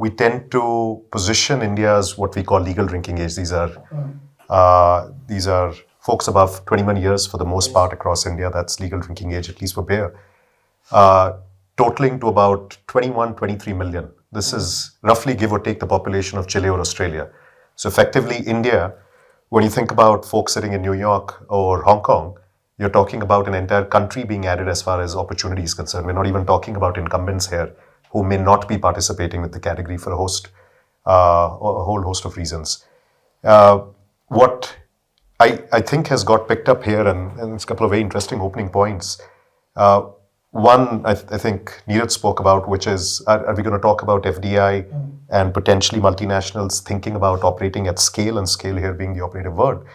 we tend to position India as what we call legal drinking age. These are folks above 21 years for the most part across India. That's legal drinking age, at least for beer, totaling to about 21, 23 million. This is roughly, give or take, the population of Chile or Australia. So effectively, India, when you think about folks sitting in New York or Hong Kong, you're talking about an entire country being added as far as opportunity is concerned. We're not even talking about incumbents here who may not be participating with the category for a whole host of reasons. What I think has got picked up here, and it's a couple of very interesting opening points. One, I think Neeraj spoke about, which is, are we going to talk about FDI and potentially multinationals thinking about operating at scale, and scale here being the operative word.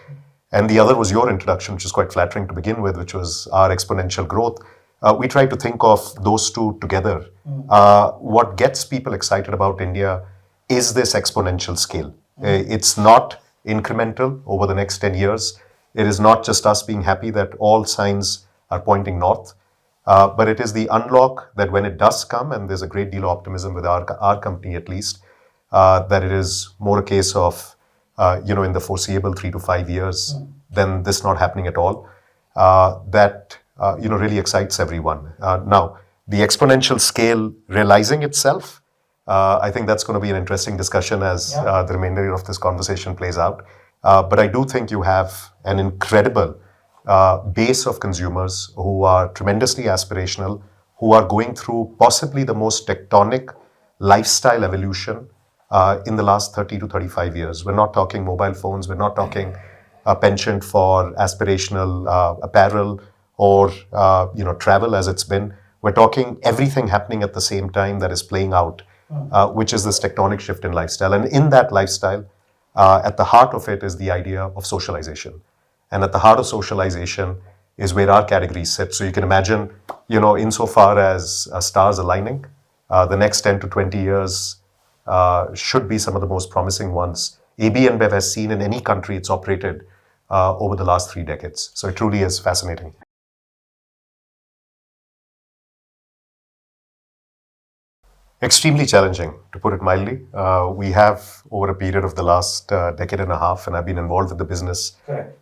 And the other was your introduction, which is quite flattering to begin with, which was our exponential growth. We try to think of those two together. What gets people excited about India is this exponential scale. It's not incremental over the next 10 years. It is not just us being happy that all signs are pointing north, but it is the unlock that when it does come, and there's a great deal of optimism with our company at least, that it is more a case of, in the foreseeable 3 to 5 years, than this not happening at all. That really excites everyone. Now, the exponential scale realizing itself, I think that's going to be an interesting discussion as the remainder of this conversation plays out. But I do think you have an incredible base of consumers who are tremendously aspirational, who are going through possibly the most tectonic lifestyle evolution in the last 30 to 35 years. We're not talking mobile phones. We're not talking a penchant for aspirational apparel or travel as it's been. We're talking everything happening at the same time that is playing out, which is this tectonic shift in lifestyle. And in that lifestyle, at the heart of it is the idea of socialization. And at the heart of socialization is where our categories sit. So you can imagine, insofar as stars aligning, the next 10 to 20 years should be some of the most promising ones AB InBev has seen in any country it's operated over the last 3 decades. So it truly is fascinating. Extremely challenging, to put it mildly. We have, over a period of the last decade and a half, and I've been involved with the business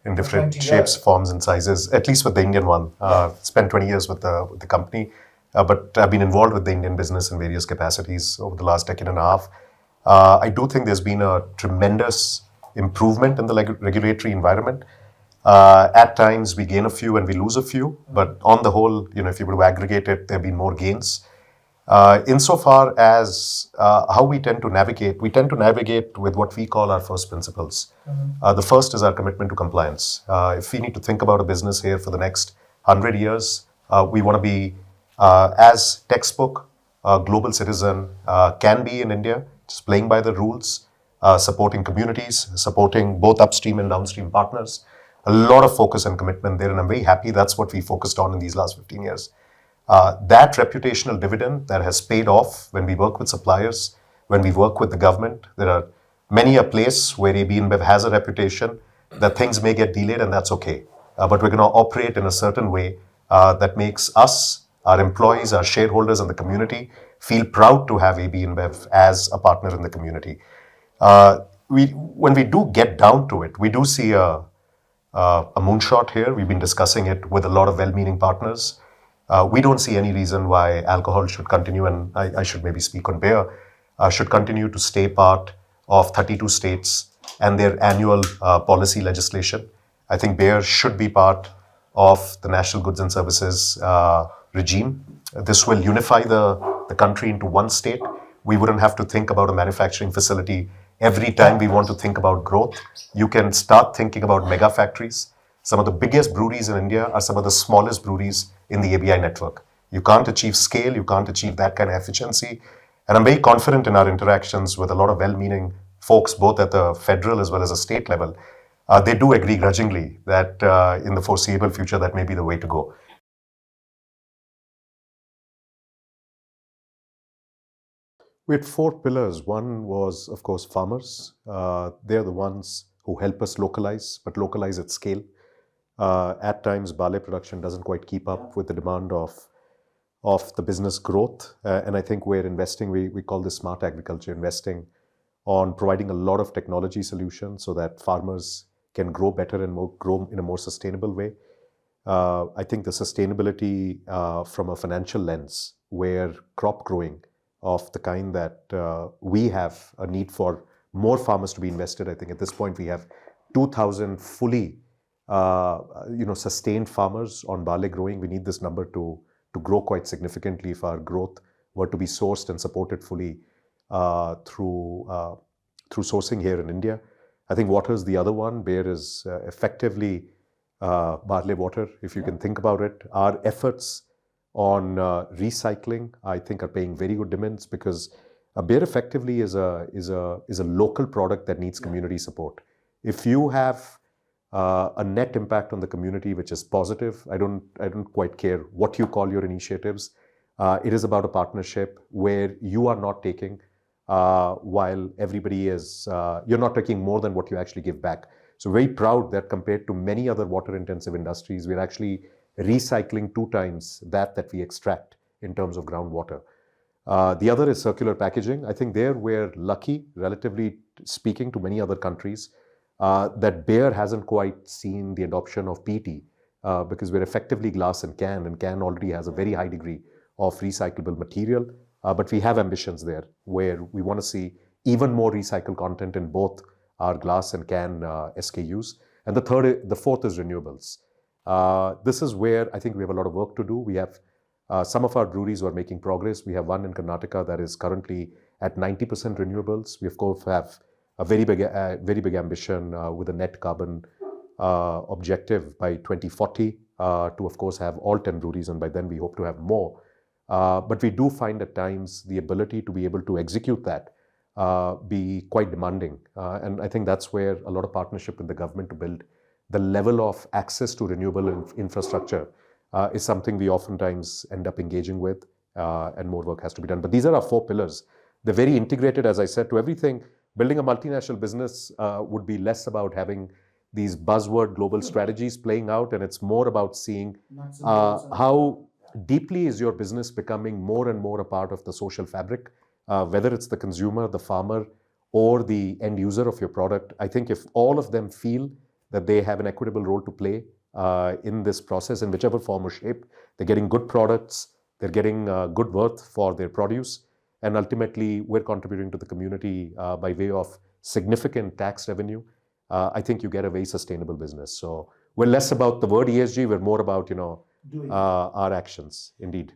in different shapes, forms, and sizes, at least with the Indian one. Spent 20 years with the company, but I've been involved with the Indian business in various capacities over the last decade and a half. I do think there's been a tremendous improvement in the regulatory environment. At times, we gain a few and we lose a few, but on the whole, if you were to aggregate it, there have been more gains. Insofar as how we tend to navigate with what we call our first principles. The first is our commitment to compliance. If we need to think about a business here for the next 100 years, we want to be as textbook global citizen can be in India, just playing by the rules, supporting communities, supporting both upstream and downstream partners. A lot of focus and commitment there, and I'm very happy that's what we focused on in these last 15 years. That reputational dividend that has paid off when we work with suppliers, when we work with the government. There are many a place where AB InBev has a reputation that things may get delayed, and that's okay. But we're going to operate in a certain way that makes us, our employees, our shareholders, and the community feel proud to have AB InBev as a partner in the community. When we do get down to it, we do see a moonshot here. We've been discussing it with a lot of well-meaning partners. We don't see any reason why alcohol should continue, and I should maybe speak on beer, should continue to stay part of 32 states and their annual policy legislation. I think beer should be part of the National Goods and Services regime. This will unify the country into one state. We wouldn't have to think about a manufacturing facility every time we want to think about growth. You can start thinking about mega factories. Some of the biggest breweries in India are some of the smallest breweries in the ABI network. You can't achieve scale, you can't achieve that kind of efficiency. And I'm very confident in our interactions with a lot of well-meaning folks, both at the federal as well as a state level. They do agree grudgingly that in the foreseeable future, that may be the way to go. We had 4 pillars. One was, of course, farmers. They're the ones who help us localize, but localize at scale. At times, barley production doesn't quite keep up with the demand of of the business growth. And I think we're investing, we call this smart agriculture, investing on providing a lot of technology solutions so that farmers can grow better and grow in a more sustainable way. I think the sustainability from a financial lens, where crop growing of the kind that we have a need for more farmers to be invested. I think at this point we have 2,000 fully sustained farmers on barley growing. We need this number to grow quite significantly if our growth were to be sourced and supported fully through sourcing here in India. I think water is the other one. Beer is effectively barley water, if you can think about it. Our efforts on recycling, I think, are paying very good dividends, because beer effectively is a local product that needs community support. If you have a net impact on the community which is positive, I don't quite care what you call your initiatives. It is about a partnership where you are not taking while everybody is, you're not taking more than what you actually give back. So very proud that compared to many other water intensive industries, we're actually recycling 2 times that we extract in terms of groundwater. The other is circular packaging. I think there we're lucky, relatively speaking, to many other countries, that beer hasn't quite seen the adoption of PET, because we're effectively glass and can already has a very high degree of recyclable material. But we have ambitions there where we want to see even more recycled content in both our glass and can SKUs. And the fourth is renewables. This is where I think we have a lot of work to do. We have some of our breweries who are making progress. We have one in Karnataka that is currently at 90% renewables. We of course have a very big ambition with a net carbon objective by 2040 to of course have all 10 breweries, and by then we hope to have more. But we do find at times the ability to be able to execute that be quite demanding. And I think that's where a lot of partnership with the government to build the level of access to renewable infrastructure is something we oftentimes end up engaging with, and more work has to be done. But these are our 4 pillars. They're very integrated, as I said, to everything. Building a multinational business would be less about having these buzzword global strategies playing out, and it's more about seeing how deeply is your business becoming more and more a part of the social fabric, whether it's the consumer, the farmer, or the end user of your product. I think if all of them feel that they have an equitable role to play in this process, in whichever form or shape, they're getting good products, they're getting good worth for their produce, and ultimately we're contributing to the community by way of significant tax revenue, I think you get a very sustainable business. So we're less about the word ESG, we're more about, our actions, indeed.